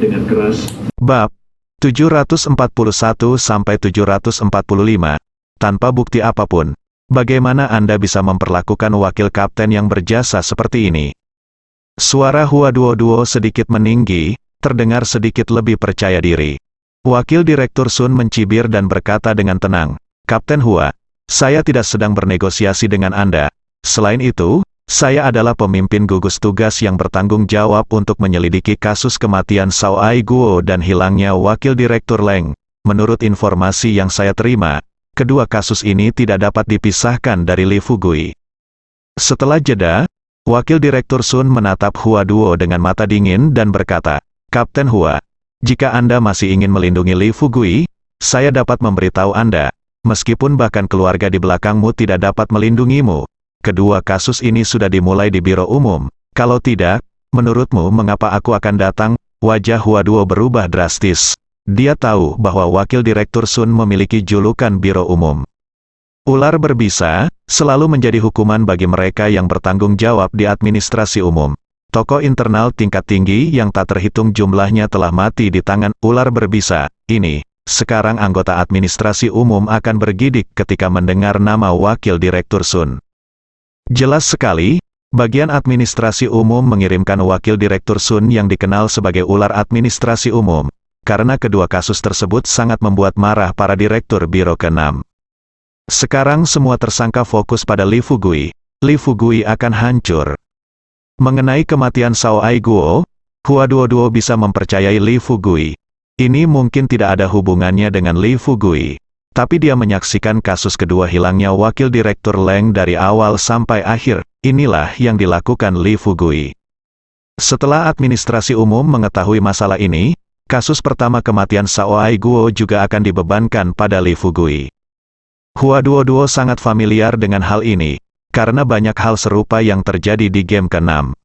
dengan keras. Bab 741-745. Tanpa bukti apapun, bagaimana Anda bisa memperlakukan wakil kapten yang berjasa seperti ini? Suara Hua Duo sedikit meninggi, terdengar sedikit lebih percaya diri. Wakil Direktur Sun mencibir dan berkata dengan tenang, "Kapten Hua, saya tidak sedang bernegosiasi dengan Anda. Selain itu, saya adalah pemimpin gugus tugas yang bertanggung jawab untuk menyelidiki kasus kematian Sao Ai Guo dan hilangnya Wakil Direktur Leng. Menurut informasi yang saya terima, kedua kasus ini tidak dapat dipisahkan dari Li Fugui." Setelah jeda, Wakil Direktur Sun menatap Hua Duo dengan mata dingin dan berkata, "Kapten Hua, jika Anda masih ingin melindungi Li Fugui, saya dapat memberitahu Anda, meskipun bahkan keluarga di belakangmu tidak dapat melindungimu. Kedua kasus ini sudah dimulai di Biro Umum. Kalau tidak, menurutmu mengapa aku akan datang?" Wajah Hua Duo berubah drastis. Dia tahu bahwa Wakil Direktur Sun memiliki julukan Biro Umum. Ular berbisa selalu menjadi hukuman bagi mereka yang bertanggung jawab di administrasi umum. Tokoh internal tingkat tinggi yang tak terhitung jumlahnya telah mati di tangan ular berbisa ini. Sekarang anggota administrasi umum akan bergidik ketika mendengar nama Wakil Direktur Sun. Jelas sekali, bagian administrasi umum mengirimkan Wakil Direktur Sun yang dikenal sebagai ular administrasi umum, karena kedua kasus tersebut sangat membuat marah para direktur Biro ke-6. Sekarang semua tersangka fokus pada Li Fugui. Li Fugui akan hancur. Mengenai kematian Sao Ai Guo, Hua Duo bisa mempercayai Li Fugui. Ini mungkin tidak ada hubungannya dengan Li Fugui, tapi dia menyaksikan kasus kedua hilangnya Wakil Direktur Leng dari awal sampai akhir. Inilah yang dilakukan Li Fugui. Setelah administrasi umum mengetahui masalah ini, kasus pertama kematian Sao Ai Guo juga akan dibebankan pada Li Fugui. Hua Duo sangat familiar dengan hal ini, karena banyak hal serupa yang terjadi di game ke-6.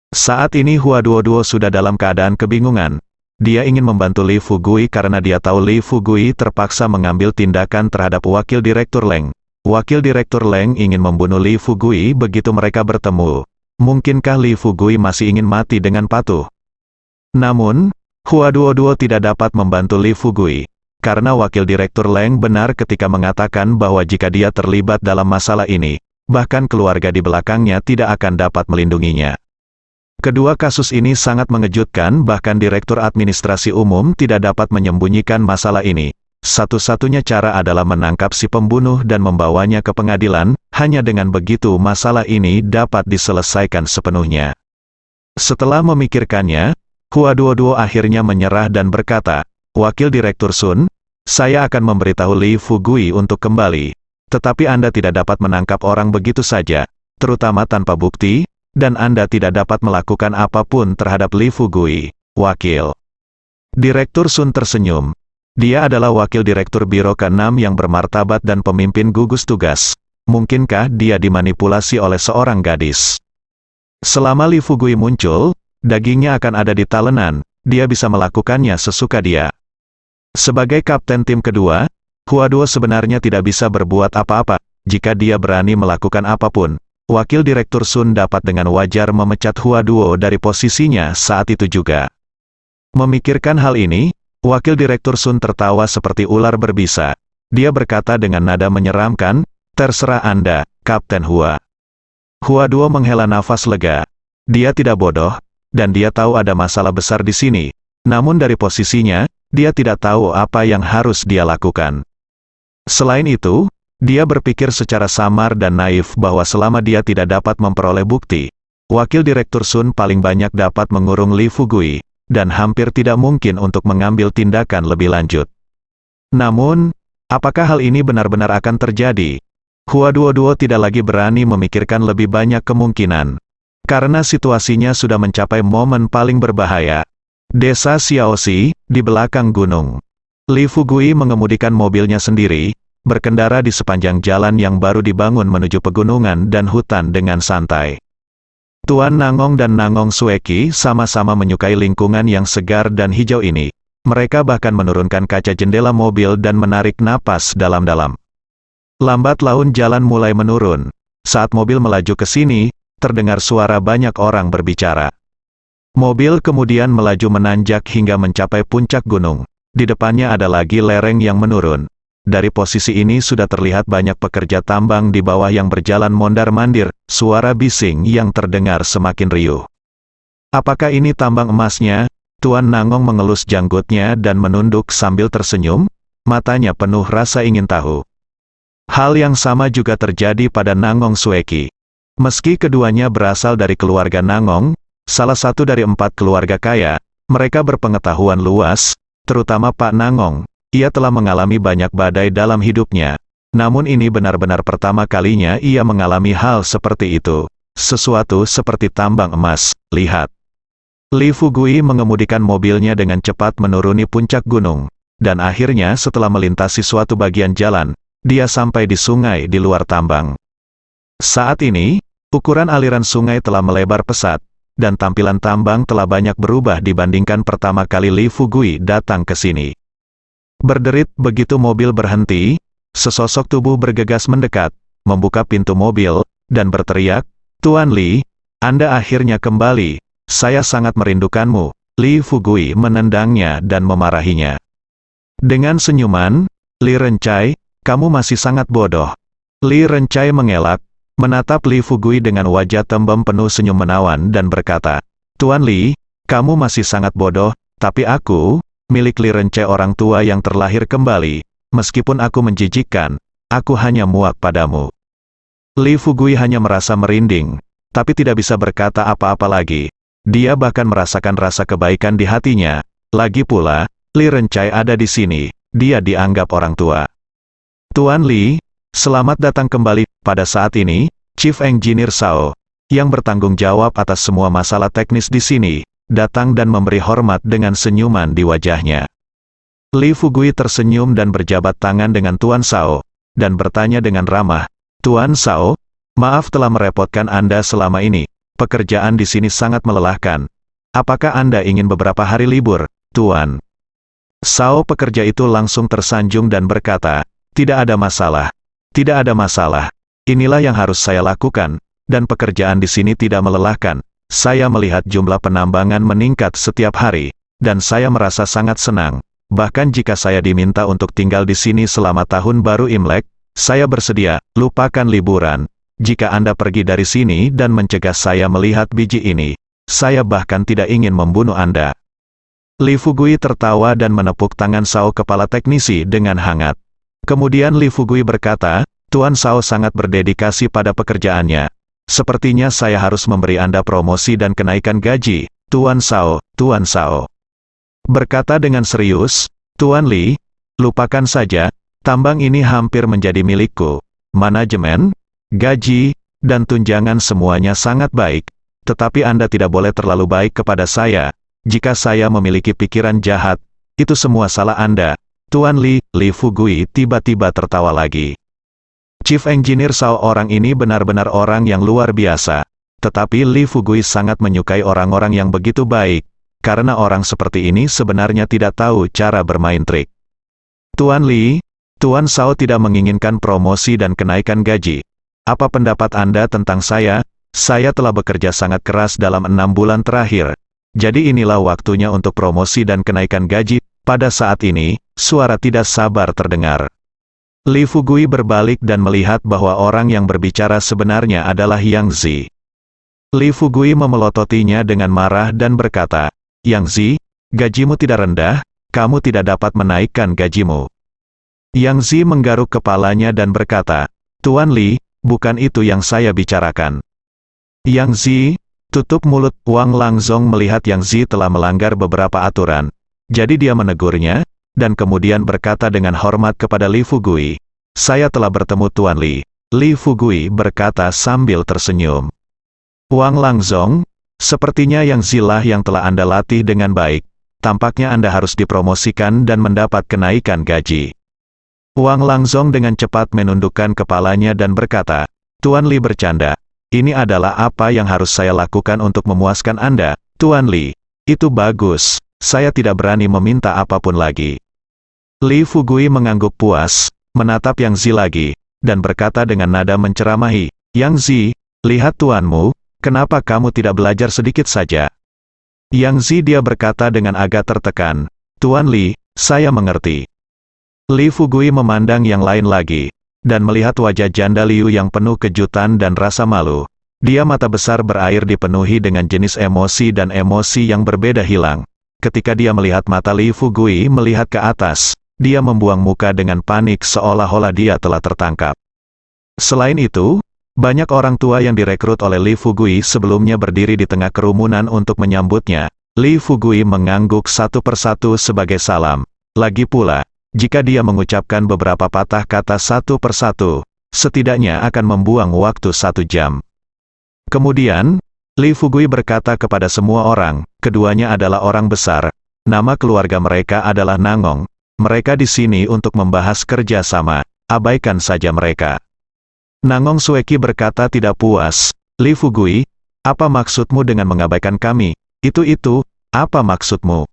Saat ini Hua Duo sudah dalam keadaan kebingungan. Dia ingin membantu Li Fugui karena dia tahu Li Fugui terpaksa mengambil tindakan terhadap Wakil Direktur Leng. Wakil Direktur Leng ingin membunuh Li Fugui begitu mereka bertemu. Mungkinkah Li Fugui masih ingin mati dengan patuh? Namun, Hua Duo tidak dapat membantu Li Fugui. Karena Wakil Direktur Leng benar ketika mengatakan bahwa jika dia terlibat dalam masalah ini, bahkan keluarga di belakangnya tidak akan dapat melindunginya. Kedua kasus ini sangat mengejutkan, bahkan Direktur Administrasi Umum tidak dapat menyembunyikan masalah ini. Satu-satunya cara adalah menangkap si pembunuh dan membawanya ke pengadilan, hanya dengan begitu masalah ini dapat diselesaikan sepenuhnya. Setelah memikirkannya, Hua Duo akhirnya menyerah dan berkata, "Wakil Direktur Sun, saya akan memberitahu Li Fugui untuk kembali. Tetapi Anda tidak dapat menangkap orang begitu saja, terutama tanpa bukti, dan Anda tidak dapat melakukan apapun terhadap Li Fugui, Wakil." Direktur Sun tersenyum. Dia adalah Wakil Direktur Biro ke-6 yang bermartabat dan pemimpin gugus tugas. Mungkinkah dia dimanipulasi oleh seorang gadis? Selama Li Fugui muncul, dagingnya akan ada di talenan, dia bisa melakukannya sesuka dia. Sebagai kapten tim kedua, Hua Duo sebenarnya tidak bisa berbuat apa-apa. Jika dia berani melakukan apapun, Wakil Direktur Sun dapat dengan wajar memecat Hua Duo dari posisinya saat itu juga. Memikirkan hal ini, Wakil Direktur Sun tertawa seperti ular berbisa. Dia berkata dengan nada menyeramkan, "Terserah Anda, Kapten Hua." Hua Duo menghela nafas lega. Dia tidak bodoh, dan dia tahu ada masalah besar di sini. Namun dari posisinya, dia tidak tahu apa yang harus dia lakukan. Selain itu, dia berpikir secara samar dan naif bahwa selama dia tidak dapat memperoleh bukti, Wakil Direktur Sun paling banyak dapat mengurung Li Fugui, dan hampir tidak mungkin untuk mengambil tindakan lebih lanjut. Namun, apakah hal ini benar-benar akan terjadi? Hua Duo tidak lagi berani memikirkan lebih banyak kemungkinan. Karena situasinya sudah mencapai momen paling berbahaya. Desa Xiaoxi, di belakang gunung. Li Fugui mengemudikan mobilnya sendiri, berkendara di sepanjang jalan yang baru dibangun menuju pegunungan dan hutan dengan santai. Tuan Nangong dan Nangong Sueki sama-sama menyukai lingkungan yang segar dan hijau ini. Mereka bahkan menurunkan kaca jendela mobil dan menarik napas dalam-dalam. Lambat laun jalan mulai menurun. Saat mobil melaju ke sini, terdengar suara banyak orang berbicara. Mobil kemudian melaju menanjak hingga mencapai puncak gunung. Di depannya ada lagi lereng yang menurun. Dari posisi ini sudah terlihat banyak pekerja tambang di bawah yang berjalan mondar-mandir, suara bising yang terdengar semakin riuh. Apakah ini tambang emasnya? Tuan Nangong mengelus janggutnya dan menunduk sambil tersenyum, matanya penuh rasa ingin tahu. Hal yang sama juga terjadi pada Nangong Sueki. Meski keduanya berasal dari keluarga Nangong, salah satu dari 4 keluarga kaya, mereka berpengetahuan luas, terutama Pak Nangong. Ia telah mengalami banyak badai dalam hidupnya. Namun ini benar-benar pertama kalinya ia mengalami hal seperti itu. Sesuatu seperti tambang emas, lihat. Li Fugui mengemudikan mobilnya dengan cepat menuruni puncak gunung. Dan akhirnya setelah melintasi suatu bagian jalan, dia sampai di sungai di luar tambang. Saat ini, ukuran aliran sungai telah melebar pesat, dan tampilan tambang telah banyak berubah dibandingkan pertama kali Li Fugui datang ke sini. Berderit begitu mobil berhenti, sesosok tubuh bergegas mendekat, membuka pintu mobil, dan berteriak, "Tuan Li, Anda akhirnya kembali. Saya sangat merindukanmu." Li Fugui menendangnya dan memarahinya. Dengan senyuman, "Li Rencai, kamu masih sangat bodoh." Li Rencai mengelak, menatap Li Fugui dengan wajah tembem penuh senyum menawan dan berkata, "Tuan Li, kamu masih sangat bodoh, tapi aku, milik Li Rencai orang tua yang terlahir kembali, meskipun aku menjijikkan, aku hanya muak padamu." Li Fugui hanya merasa merinding, tapi tidak bisa berkata apa-apa lagi. Dia bahkan merasakan rasa kebaikan di hatinya. Lagi pula, Li Rencai ada di sini, dia dianggap orang tua. "Tuan Li, selamat datang kembali." Pada saat ini, Chief Engineer Sao, yang bertanggung jawab atas semua masalah teknis di sini, datang dan memberi hormat dengan senyuman di wajahnya. Li Fugui tersenyum dan berjabat tangan dengan Tuan Sao, dan bertanya dengan ramah, "Tuan Sao, maaf telah merepotkan Anda selama ini. Pekerjaan di sini sangat melelahkan. Apakah Anda ingin beberapa hari libur, Tuan?" Sao pekerja itu langsung tersanjung dan berkata, "Tidak ada masalah. Tidak ada masalah. Inilah yang harus saya lakukan, dan pekerjaan di sini tidak melelahkan. Saya melihat jumlah penambangan meningkat setiap hari, dan saya merasa sangat senang. Bahkan jika saya diminta untuk tinggal di sini selama tahun baru Imlek, saya bersedia. Lupakan liburan. Jika Anda pergi dari sini dan mencegah saya melihat biji ini, saya bahkan tidak ingin membunuh Anda." Li Fugui tertawa dan menepuk tangan Sao kepala teknisi dengan hangat. Kemudian Li Fugui berkata, "Tuan Sao sangat berdedikasi pada pekerjaannya. Sepertinya saya harus memberi Anda promosi dan kenaikan gaji, Tuan Sao, Tuan Sao." Berkata dengan serius, "Tuan Li, lupakan saja, tambang ini hampir menjadi milikku. Manajemen, gaji, dan tunjangan semuanya sangat baik, tetapi Anda tidak boleh terlalu baik kepada saya. Jika saya memiliki pikiran jahat, itu semua salah Anda, Tuan Li." Li Fugui tiba-tiba tertawa lagi. Chief Engineer Sao orang ini benar-benar orang yang luar biasa. Tetapi Li Fugui sangat menyukai orang-orang yang begitu baik, karena orang seperti ini sebenarnya tidak tahu cara bermain trik. "Tuan Li, Tuan Sao tidak menginginkan promosi dan kenaikan gaji. Apa pendapat Anda tentang saya? Saya telah bekerja sangat keras dalam 6 bulan terakhir. Jadi inilah waktunya untuk promosi dan kenaikan gaji." Pada saat ini, suara tidak sabar terdengar. Li Fugui berbalik dan melihat bahwa orang yang berbicara sebenarnya adalah Yang Zi. Li Fugui memelototinya dengan marah dan berkata, "Yang Zi, gajimu tidak rendah, kamu tidak dapat menaikkan gajimu." Yang Zi menggaruk kepalanya dan berkata, "Tuan Li, bukan itu yang saya bicarakan." "Yang Zi, tutup mulut." Wang Langzong melihat Yang Zi telah melanggar beberapa aturan. Jadi dia menegurnya, dan kemudian berkata dengan hormat kepada Li Fugui, "Saya telah bertemu Tuan Li." Li Fugui berkata sambil tersenyum. "Wang Langzong, sepertinya Yang Zi lah yang telah Anda latih dengan baik. Tampaknya Anda harus dipromosikan dan mendapat kenaikan gaji." Wang Langzong dengan cepat menundukkan kepalanya dan berkata, "Tuan Li bercanda. Ini adalah apa yang harus saya lakukan untuk memuaskan Anda, Tuan Li." "Itu bagus. Saya tidak berani meminta apapun lagi." Li Fugui mengangguk puas, menatap Yang Zi lagi, dan berkata dengan nada menceramahi, "Yang Zi, lihat tuanmu, kenapa kamu tidak belajar sedikit saja?" Yang Zi dia berkata dengan agak tertekan, Tuan Li, saya mengerti. Li Fugui memandang yang lain lagi, dan melihat wajah janda Liu yang penuh kejutan dan rasa malu. Dia mata besar berair dipenuhi dengan jenis emosi dan emosi yang berbeda hilang. Ketika dia melihat mata Li Fugui melihat ke atas, dia membuang muka dengan panik seolah-olah dia telah tertangkap. Selain itu, banyak orang tua yang direkrut oleh Li Fugui sebelumnya berdiri di tengah kerumunan untuk menyambutnya. Li Fugui mengangguk satu persatu sebagai salam. Lagi pula, jika dia mengucapkan beberapa patah kata satu persatu, setidaknya akan membuang waktu 1 jam. Kemudian, Li Fugui berkata kepada semua orang, keduanya adalah orang besar, nama keluarga mereka adalah Nangong, mereka di sini untuk membahas kerja sama, abaikan saja mereka. Nangong Sueki berkata tidak puas, Li Fugui, apa maksudmu dengan mengabaikan kami? Itu, apa maksudmu?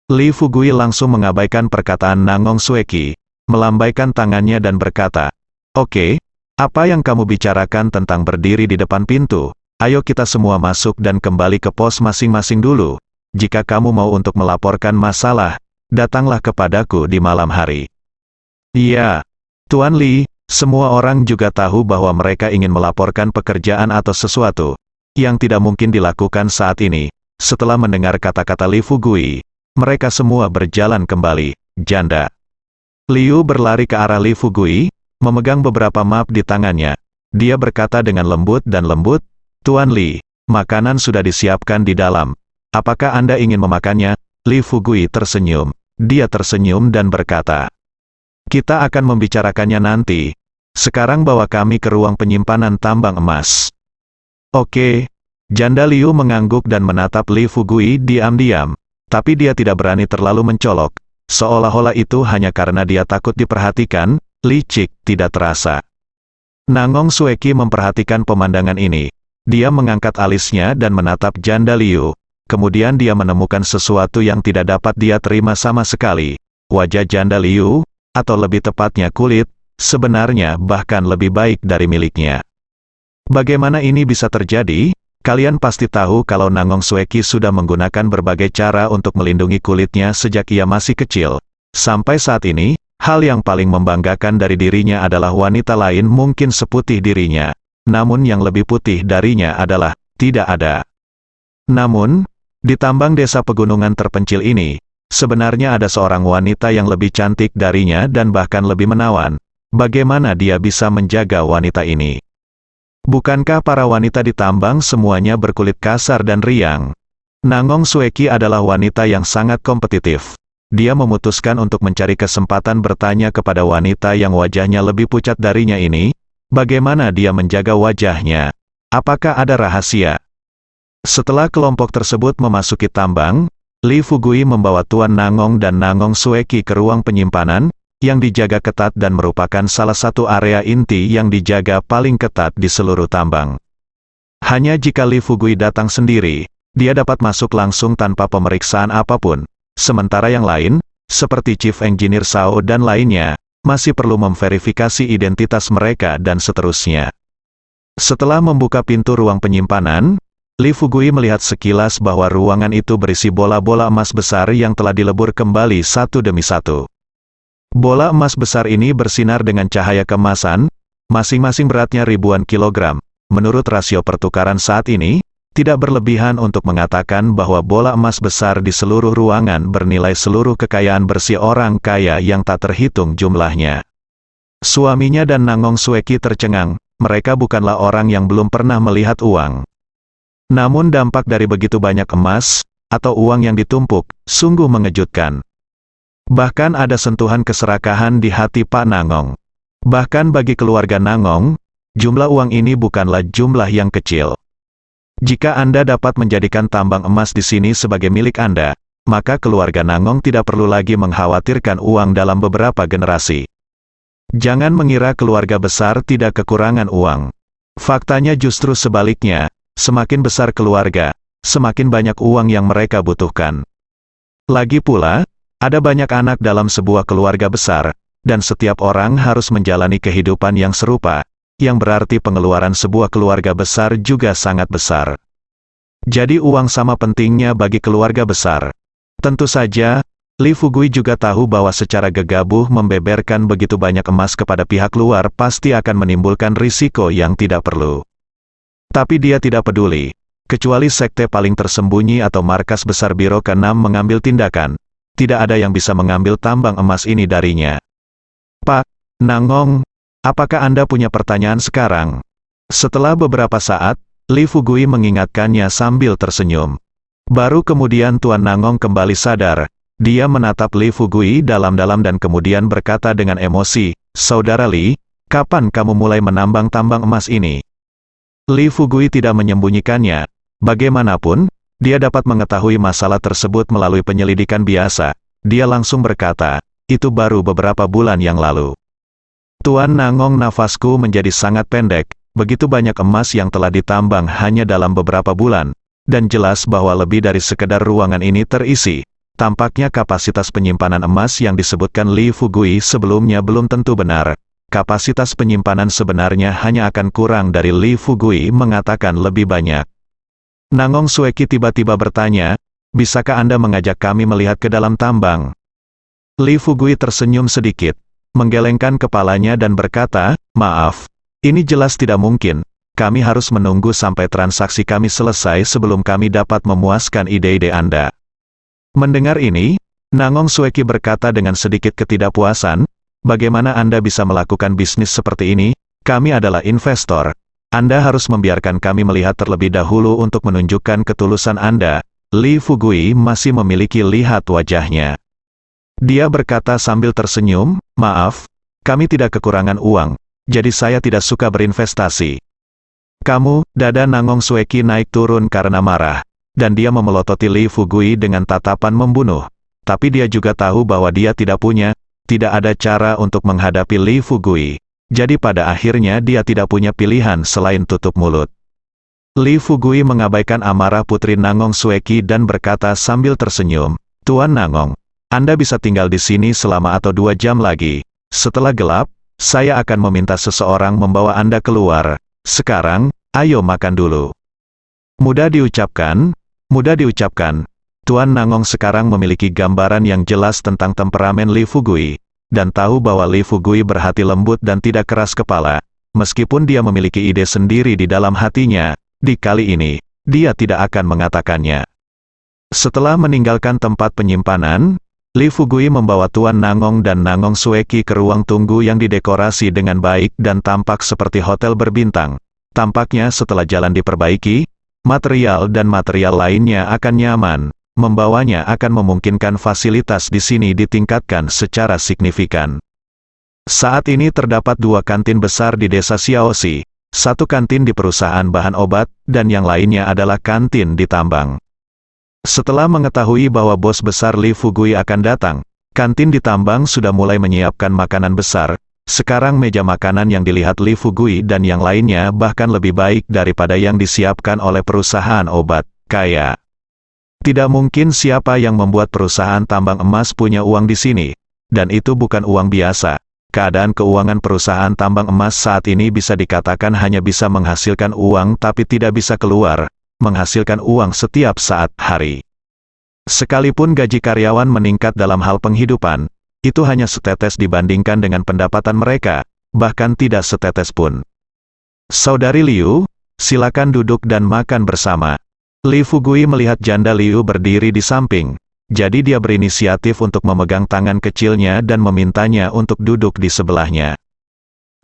Li Fugui langsung mengabaikan perkataan Nangong Sueki, melambaikan tangannya dan berkata, Oke, apa yang kamu bicarakan tentang berdiri di depan pintu? Ayo kita semua masuk dan kembali ke pos masing-masing dulu. Jika kamu mau untuk melaporkan masalah, datanglah kepadaku di malam hari. Iya, Tuan Li, semua orang juga tahu bahwa mereka ingin melaporkan pekerjaan atau sesuatu yang tidak mungkin dilakukan saat ini. Setelah mendengar kata-kata Li Fugui, mereka semua berjalan kembali. Janda Liu berlari ke arah Li Fugui, memegang beberapa map di tangannya. Dia berkata dengan lembut, Tuan Li, makanan sudah disiapkan di dalam. Apakah Anda ingin memakannya? Li Fugui tersenyum. Dia tersenyum dan berkata, kita akan membicarakannya nanti. Sekarang bawa kami ke ruang penyimpanan tambang emas. Oke. Janda Liu mengangguk dan menatap Li Fugui diam-diam. Tapi dia tidak berani terlalu mencolok. Seolah-olah itu hanya karena dia takut diperhatikan. Li Cik tidak terasa. Nangong Sueki memperhatikan pemandangan ini. Dia mengangkat alisnya dan menatap janda Liu. Kemudian dia menemukan sesuatu yang tidak dapat dia terima sama sekali. Wajah janda Liu, atau lebih tepatnya kulit, sebenarnya bahkan lebih baik dari miliknya. Bagaimana ini bisa terjadi? Kalian pasti tahu kalau Nangong Sueki sudah menggunakan berbagai cara untuk melindungi kulitnya sejak ia masih kecil. Sampai saat ini, hal yang paling membanggakan dari dirinya adalah wanita lain mungkin seputih dirinya. Namun yang lebih putih darinya adalah, tidak ada. Namun, di tambang desa pegunungan terpencil ini, sebenarnya ada seorang wanita yang lebih cantik darinya dan bahkan lebih menawan. Bagaimana dia bisa menjaga wanita ini? Bukankah para wanita di tambang semuanya berkulit kasar dan riang? Nangong Sueki adalah wanita yang sangat kompetitif. Dia memutuskan untuk mencari kesempatan bertanya kepada wanita yang wajahnya lebih pucat darinya ini, bagaimana dia menjaga wajahnya? Apakah ada rahasia? Setelah kelompok tersebut memasuki tambang, Li Fugui membawa Tuan Nangong dan Nangong Sueki ke ruang penyimpanan, yang dijaga ketat dan merupakan salah satu area inti yang dijaga paling ketat di seluruh tambang. Hanya jika Li Fugui datang sendiri, dia dapat masuk langsung tanpa pemeriksaan apapun. Sementara yang lain, seperti Chief Engineer Sao dan lainnya, masih perlu memverifikasi identitas mereka dan seterusnya. Setelah membuka pintu ruang penyimpanan, Li Fugui melihat sekilas bahwa ruangan itu berisi bola-bola emas besar yang telah dilebur kembali satu demi satu. Bola emas besar ini bersinar dengan cahaya keemasan, masing-masing beratnya ribuan kilogram. Menurut rasio pertukaran saat ini, tidak berlebihan untuk mengatakan bahwa bola emas besar di seluruh ruangan bernilai seluruh kekayaan bersih orang kaya yang tak terhitung jumlahnya. Suaminya dan Nangong Sueki tercengang, mereka bukanlah orang yang belum pernah melihat uang. Namun dampak dari begitu banyak emas, atau uang yang ditumpuk, sungguh mengejutkan. Bahkan ada sentuhan keserakahan di hati Pak Nangong. Bahkan bagi keluarga Nangong, jumlah uang ini bukanlah jumlah yang kecil. Jika Anda dapat menjadikan tambang emas di sini sebagai milik Anda, maka keluarga Nangong tidak perlu lagi mengkhawatirkan uang dalam beberapa generasi. Jangan mengira keluarga besar tidak kekurangan uang. Faktanya justru sebaliknya, semakin besar keluarga, semakin banyak uang yang mereka butuhkan. Lagi pula, ada banyak anak dalam sebuah keluarga besar, dan setiap orang harus menjalani kehidupan yang serupa, yang berarti pengeluaran sebuah keluarga besar juga sangat besar. Jadi uang sama pentingnya bagi keluarga besar. Tentu saja, Li Fugui juga tahu bahwa secara gegabah membeberkan begitu banyak emas kepada pihak luar pasti akan menimbulkan risiko yang tidak perlu. Tapi dia tidak peduli. Kecuali sekte paling tersembunyi atau markas besar Biro ke-6 mengambil tindakan, tidak ada yang bisa mengambil tambang emas ini darinya. Pak Nangong, apakah Anda punya pertanyaan sekarang? Setelah beberapa saat, Li Fugui mengingatkannya sambil tersenyum. Baru kemudian Tuan Nangong kembali sadar. Dia menatap Li Fugui dalam-dalam dan kemudian berkata dengan emosi, "Saudara Li, kapan kamu mulai menambang tambang emas ini?" Li Fugui tidak menyembunyikannya. Bagaimanapun, dia dapat mengetahui masalah tersebut melalui penyelidikan biasa. Dia langsung berkata, "Itu baru beberapa bulan yang lalu." Tuan Nangong, nafasku menjadi sangat pendek. Begitu banyak emas yang telah ditambang hanya dalam beberapa bulan, dan jelas bahwa lebih dari sekedar ruangan ini terisi. Tampaknya kapasitas penyimpanan emas yang disebutkan Li Fugui sebelumnya belum tentu benar. Kapasitas penyimpanan sebenarnya hanya akan kurang dari Li Fugui mengatakan lebih banyak. Nangong Sueki tiba-tiba bertanya, "Bisakah Anda mengajak kami melihat ke dalam tambang?" Li Fugui tersenyum sedikit, menggelengkan kepalanya dan berkata, "Maaf. Ini jelas tidak mungkin, kami harus menunggu sampai transaksi kami selesai sebelum kami dapat memuaskan ide-ide Anda." Mendengar ini, Nangong Sueki berkata dengan sedikit ketidakpuasan, "Bagaimana Anda bisa melakukan bisnis seperti ini? Kami adalah investor. Anda harus membiarkan kami melihat terlebih dahulu untuk menunjukkan ketulusan Anda." Li Fugui masih memiliki lihat wajahnya. Dia berkata sambil tersenyum, "Maaf, kami tidak kekurangan uang. Jadi saya tidak suka berinvestasi." "Kamu," dada Nangong Sueki naik turun karena marah, dan dia memelototi Li Fugui dengan tatapan membunuh. Tapi dia juga tahu bahwa dia tidak ada cara untuk menghadapi Li Fugui. Jadi pada akhirnya dia tidak punya pilihan selain tutup mulut. Li Fugui mengabaikan amarah putri Nangong Sueki dan berkata sambil tersenyum, "Tuan Nangong, Anda bisa tinggal di sini selama atau 2 jam lagi. Setelah gelap, saya akan meminta seseorang membawa Anda keluar. Sekarang, ayo makan dulu." Mudah diucapkan. Tuan Nangong sekarang memiliki gambaran yang jelas tentang temperamen Li Fugui, dan tahu bahwa Li Fugui berhati lembut dan tidak keras kepala. Meskipun dia memiliki ide sendiri di dalam hatinya, di kali ini, dia tidak akan mengatakannya. Setelah meninggalkan tempat penyimpanan, Li Fugui membawa Tuan Nangong dan Nangong Sueki ke ruang tunggu yang didekorasi dengan baik dan tampak seperti hotel berbintang. Tampaknya setelah jalan diperbaiki, material dan material lainnya akan nyaman. Membawanya akan memungkinkan fasilitas di sini ditingkatkan secara signifikan. Saat ini terdapat 2 kantin besar di desa Xiaoxi, 1 kantin di perusahaan bahan obat, dan yang lainnya adalah kantin di tambang. Setelah mengetahui bahwa bos besar Li Fugui akan datang, kantin di tambang sudah mulai menyiapkan makanan besar. Sekarang meja makanan yang dilihat Li Fugui dan yang lainnya bahkan lebih baik daripada yang disiapkan oleh perusahaan obat kaya. Tidak mungkin siapa yang membuat perusahaan tambang emas punya uang di sini. Dan itu bukan uang biasa. Keadaan keuangan perusahaan tambang emas saat ini bisa dikatakan hanya bisa menghasilkan uang tapi tidak bisa keluar. Menghasilkan uang setiap saat, hari. Sekalipun gaji karyawan meningkat dalam hal penghidupan, itu hanya setetes dibandingkan dengan pendapatan mereka, bahkan tidak setetes pun. "Saudari Liu, silakan duduk dan makan bersama." Li Fugui melihat janda Liu berdiri di samping, jadi dia berinisiatif untuk memegang tangan kecilnya dan memintanya untuk duduk di sebelahnya.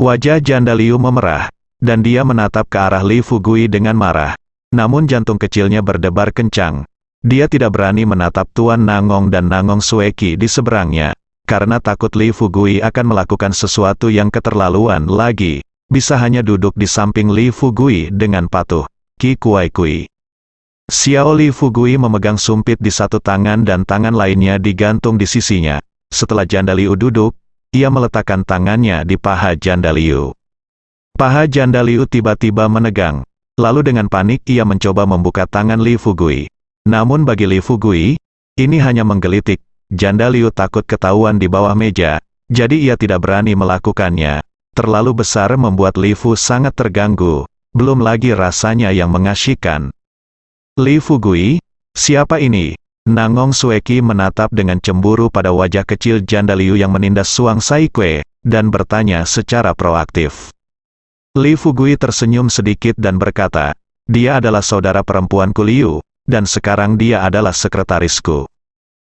Wajah janda Liu memerah, dan dia menatap ke arah Li Fugui dengan marah. Namun jantung kecilnya berdebar kencang. Dia tidak berani menatap Tuan Nangong dan Nangong Sueki di seberangnya, karena takut Li Fugui akan melakukan sesuatu yang keterlaluan lagi. Bisa hanya duduk di samping Li Fugui dengan patuh. Ki Kuai Kui. Xiao Li Fugui memegang sumpit di satu tangan dan tangan lainnya digantung di sisinya. Setelah janda Liu duduk, ia meletakkan tangannya di paha janda Liu. Paha janda Liu tiba-tiba menegang. Lalu dengan panik ia mencoba membuka tangan Li Fugui. Namun bagi Li Fugui, ini hanya menggelitik. Janda Liu takut ketahuan di bawah meja, jadi ia tidak berani melakukannya. Terlalu besar membuat Li Fu sangat terganggu, belum lagi rasanya yang mengasyikkan. Li Fugui, siapa ini? Nangong Sueki menatap dengan cemburu pada wajah kecil janda Liu yang menindas Suang Saikue, dan bertanya secara proaktif. Li Fugui tersenyum sedikit dan berkata, dia adalah saudara perempuanku Liu, dan sekarang dia adalah sekretarisku.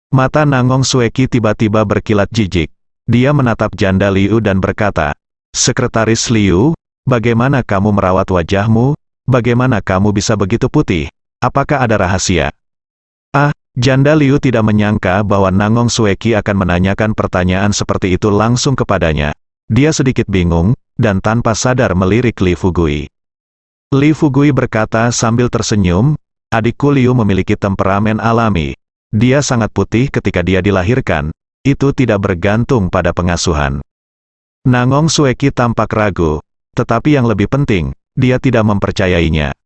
Mata Nangong Sueki tiba-tiba berkilat jijik. Dia menatap janda Liu dan berkata, Sekretaris Liu, bagaimana kamu merawat wajahmu? Bagaimana kamu bisa begitu putih? Apakah ada rahasia? Janda Liu tidak menyangka bahwa Nangong Sueki akan menanyakan pertanyaan seperti itu langsung kepadanya. Dia sedikit bingung, dan tanpa sadar melirik Li Fugui. Li Fugui berkata sambil tersenyum, adikku Liu memiliki temperamen alami. Dia sangat putih ketika dia dilahirkan, itu tidak bergantung pada pengasuhan. Nangong Sueki tampak ragu, tetapi yang lebih penting, dia tidak mempercayainya.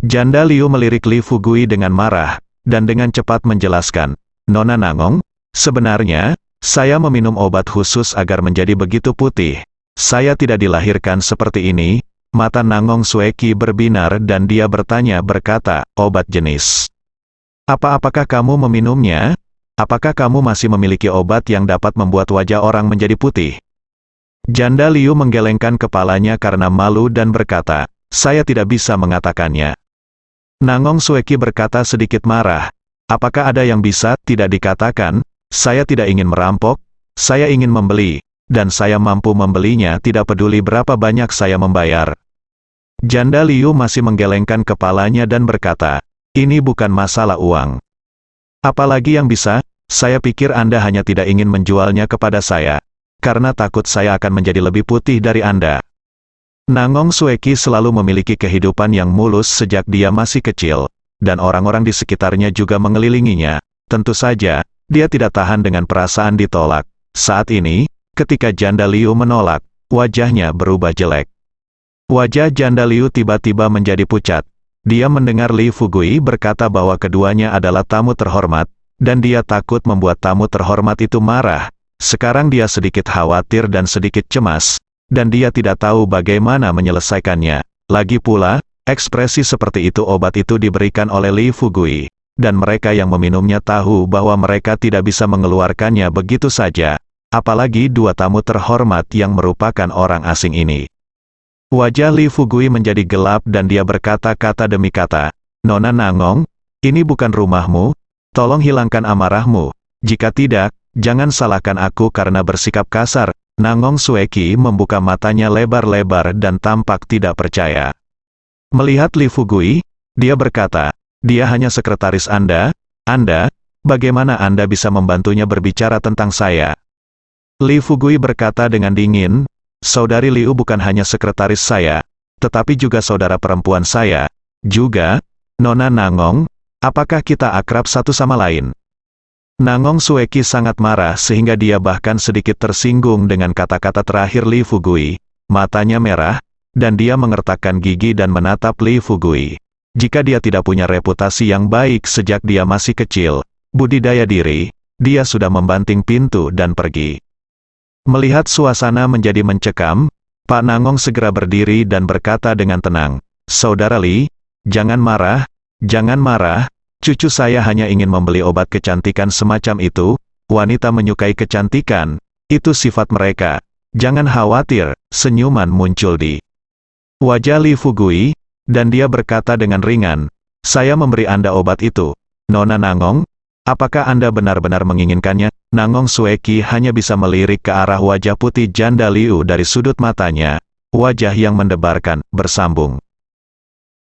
Janda Liu melirik Li Fugui dengan marah, dan dengan cepat menjelaskan, Nona Nangong, sebenarnya, saya meminum obat khusus agar menjadi begitu putih. Saya tidak dilahirkan seperti ini. Mata Nangong Sueki berbinar dan dia berkata, obat jenis. Apakah kamu meminumnya? Apakah kamu masih memiliki obat yang dapat membuat wajah orang menjadi putih? Janda Liu menggelengkan kepalanya karena malu dan berkata, saya tidak bisa mengatakannya. Nangong Sueki berkata sedikit marah, apakah ada yang bisa tidak dikatakan? Saya tidak ingin merampok, saya ingin membeli, dan saya mampu membelinya tidak peduli berapa banyak saya membayar. Janda Liu masih menggelengkan kepalanya dan berkata, ini bukan masalah uang. Apalagi yang bisa, saya pikir Anda hanya tidak ingin menjualnya kepada saya, karena takut saya akan menjadi lebih putih dari Anda. Nangong Sueki selalu memiliki kehidupan yang mulus sejak dia masih kecil, dan orang-orang di sekitarnya juga mengelilinginya. Tentu saja, dia tidak tahan dengan perasaan ditolak. Saat ini, ketika janda Liu menolak, wajahnya berubah jelek. Wajah janda Liu tiba-tiba menjadi pucat. Dia mendengar Li Fugui berkata bahwa keduanya adalah tamu terhormat, dan dia takut membuat tamu terhormat itu marah. Sekarang dia sedikit khawatir dan sedikit cemas, dan dia tidak tahu bagaimana menyelesaikannya. Lagi pula, ekspresi seperti itu obat itu diberikan oleh Li Fugui, dan mereka yang meminumnya tahu bahwa mereka tidak bisa mengeluarkannya begitu saja, apalagi dua tamu terhormat yang merupakan orang asing ini. Wajah Li Fugui menjadi gelap dan dia berkata-kata demi kata, Nona Nangong, ini bukan rumahmu, tolong hilangkan amarahmu, jika tidak, jangan salahkan aku karena bersikap kasar. Nangong Sueki membuka matanya lebar-lebar dan tampak tidak percaya. Melihat Li Fugui, dia berkata, dia hanya sekretaris Anda, bagaimana Anda bisa membantunya berbicara tentang saya? Li Fugui berkata dengan dingin, saudari Liu bukan hanya sekretaris saya, tetapi juga saudara perempuan saya, juga, Nona Nangong, apakah kita akrab satu sama lain? Nangong Sueki sangat marah sehingga dia bahkan sedikit tersinggung dengan kata-kata terakhir Li Fugui. Matanya merah, dan dia mengertakkan gigi dan menatap Li Fugui. Jika dia tidak punya reputasi yang baik sejak dia masih kecil, budidaya diri, dia sudah membanting pintu dan pergi. Melihat suasana menjadi mencekam, Pak Nangong segera berdiri dan berkata dengan tenang, Saudara Li, jangan marah, cucu saya hanya ingin membeli obat kecantikan semacam itu. Wanita menyukai kecantikan, itu sifat mereka. Jangan khawatir. Senyuman muncul di wajah Li Fugui, dan dia berkata dengan ringan, saya memberi Anda obat itu. Nona Nangong, apakah Anda benar-benar menginginkannya? Nangong Sueki hanya bisa melirik ke arah wajah putih janda Liu dari sudut matanya. Wajah yang mendebarkan, bersambung.